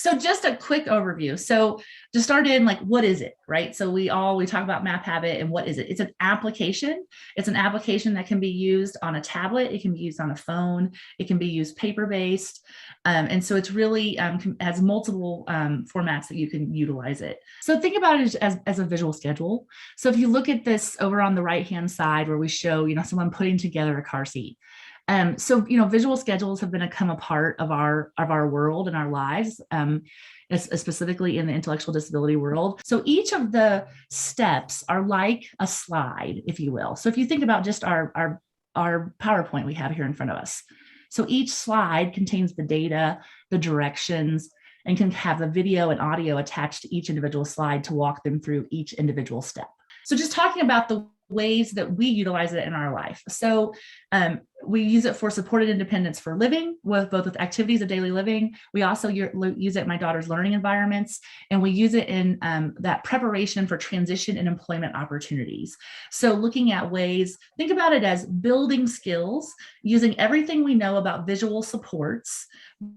So just a quick overview. So to start in, like, what is it, right? So we talk about MapHabit, and what is it? It's an application. It's an application that can be used on a tablet. It can be used on a phone. It can be used paper-based. And so it's really has multiple formats that you can utilize it. So think about it as a visual schedule. So if you look at this over on the right-hand side where we show, someone putting together a car seat. So visual schedules have become a part of our world and our lives, specifically in the intellectual disability world. So each of the steps are like a slide, if you will. So if you think about just our PowerPoint we have here in front of us. So each slide contains the data, the directions, and can have the video and audio attached to each individual slide to walk them through each individual step. So just talking about the ways that we utilize it in our life. So we use it for supported independence for living, both with activities of daily living. We also use it in my daughter's learning environments, and we use it in that preparation for transition and employment opportunities. So looking at ways, think about it as building skills, using everything we know about visual supports,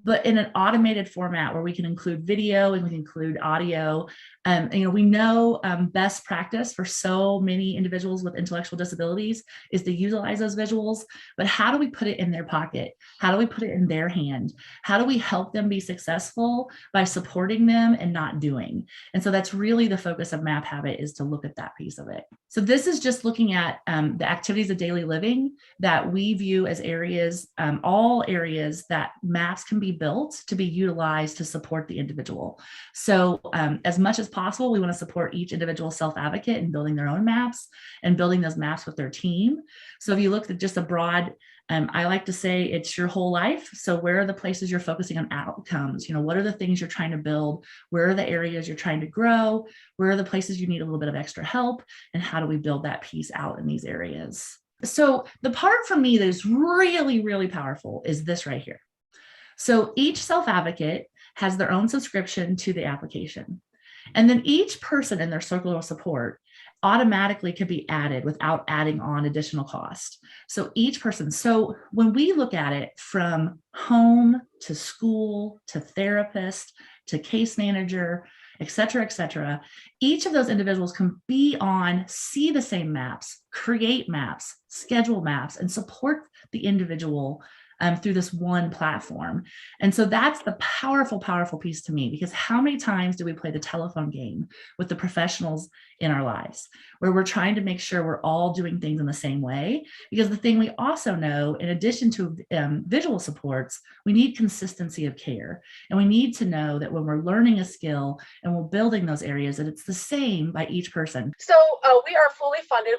but in an automated format where we can include video and we can include audio. We know best practice for so many individuals with intellectual disabilities is to utilize those visuals, but how do we put it in their pocket? How do we put it in their hand? How do we help them be successful by supporting them and not doing? And so that's really the focus of MapHabit, is to look at that piece of it. So this is just looking at the activities of daily living that we view as areas, all areas that maps can be built to be utilized to support the individual. So as much as possible, we want to support each individual self-advocate in building their own maps and building those maps with their team. So if you look at just a broad, I like to say it's your whole life. So where are the places you're focusing on outcomes? What are the things you're trying to build? Where are the areas you're trying to grow? Where are the places you need a little bit of extra help? And how do we build that piece out in these areas? So the part for me that is really, really powerful is this right here. So each self-advocate has their own subscription to the application. And then each person in their circle of support automatically can be added without adding on additional cost. So each person, so when we look at it from home to school to therapist to case manager, et cetera, each of those individuals can be on, see the same maps, create maps, schedule maps, and support the individual through this one platform. And so that's the powerful, powerful piece to me, because how many times do we play the telephone game with the professionals in our lives where we're trying to make sure we're all doing things in the same way? Because the thing we also know, in addition to visual supports, we need consistency of care. And we need to know that when we're learning a skill and we're building those areas, that it's the same by each person. So we are fully funded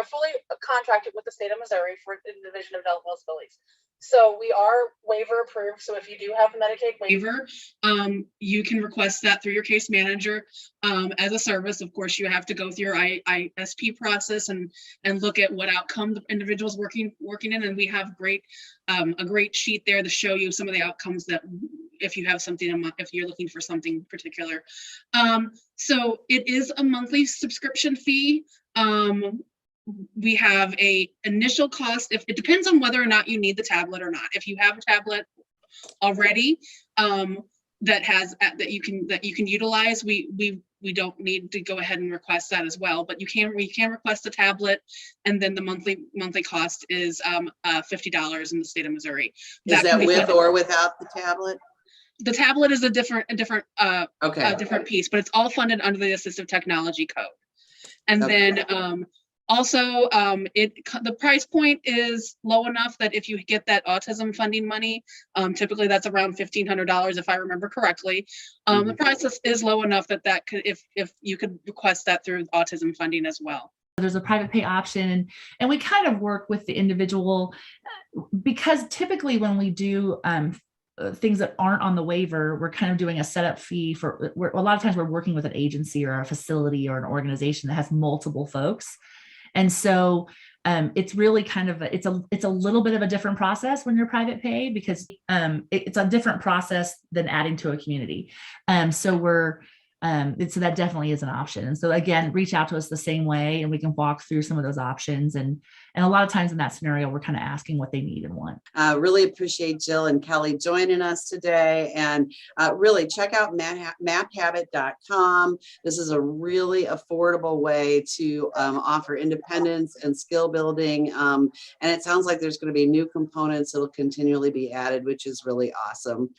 fully contracted with the state of Missouri for the Division of Developmental Disabilities. So we are waiver approved. So if you do have a Medicaid waiver, you can request that through your case manager as a service. Of course, you have to go through your ISP process and look at what outcome the individual's working in. And we have a great sheet there to show you some of the outcomes that if you have something, if you're looking for something particular. So it is a monthly subscription fee. We have a initial cost. If it depends on whether or not you need the tablet or not. If you have a tablet already that you can utilize, we don't need to go ahead and request that as well. But we can request a tablet, and then the monthly cost is $50 in the state of Missouri. Is that with or without the tablet? The tablet is a different piece, but it's all funded under the assistive technology code. And then also, the price point is low enough that if you get that autism funding money, typically that's around $1,500 if I remember correctly. The price is low enough that could, if you could request that through autism funding as well. There's a private pay option, and we kind of work with the individual, because typically when we do things that aren't on the waiver, we're kind of doing a setup fee for, a lot of times we're working with an agency or a facility or an organization that has multiple folks. And so it's really kind of, it's a little bit of a different process when you're private pay, because it's a different process than adding to a community. So we're So that definitely is an option. And so again, reach out to us the same way and we can walk through some of those options. And a lot of times in that scenario, we're kind of asking what they need and want. Really appreciate Jill and Kelly joining us today, and really check out maphabit.com. This is a really affordable way to offer independence and skill building. And it sounds like there's going to be new components that'll continually be added, which is really awesome.